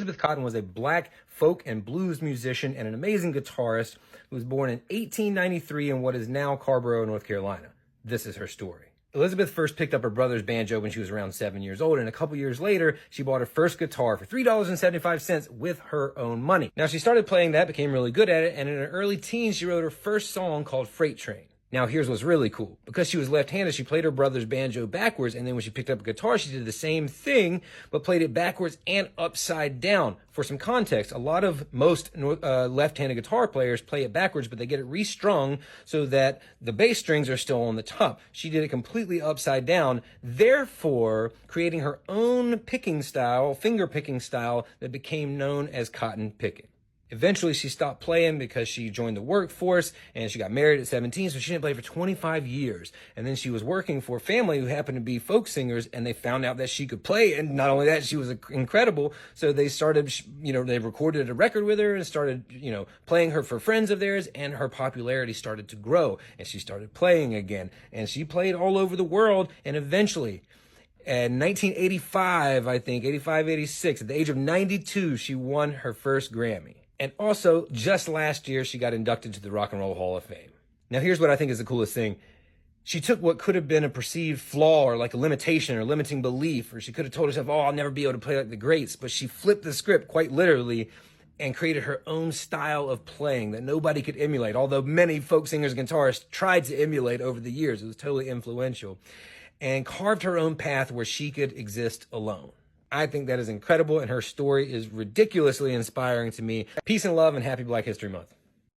Elizabeth Cotten was a black folk and blues musician and an amazing guitarist who was born in 1893 in what is now Carrboro, North Carolina. This is her story. Elizabeth first picked up her brother's banjo when she was around 7 years old, and a couple years later, she bought her first guitar for $3.75 with her own money. Now, she started playing that, became really good at it, and in her early teens, she wrote her first song called Freight Train. Now, here's what's really cool. Because she was left-handed, she played her brother's banjo backwards, and then when she picked up a guitar, she did the same thing, but played it backwards and upside down. For some context, most left-handed guitar players play it backwards, but they get it restrung so that the bass strings are still on the top. She did it completely upside down, therefore creating her own picking style, finger picking style, that became known as Cotten Pickin. Eventually, she stopped playing because she joined the workforce and she got married at 17, so she didn't play for 25 years. And then she was working for a family who happened to be folk singers, and they found out that she could play. And not only that, she was incredible. So they started, they recorded a record with her and started, playing her for friends of theirs, and her popularity started to grow. And she started playing again. And she played all over the world, and eventually, in 1985, 86, at the age of 92, she won her first Grammy. And also, just last year, she got inducted to the Rock and Roll Hall of Fame. Now, here's what I think is the coolest thing. She took what could have been a perceived flaw or like a limitation or limiting belief, or she could have told herself, I'll never be able to play like the greats. But she flipped the script quite literally and created her own style of playing that nobody could emulate, although many folk singers and guitarists tried to emulate over the years. It was totally influential. And carved her own path where she could exist alone. I think that is incredible, and her story is ridiculously inspiring to me. Peace and love, and happy Black History Month.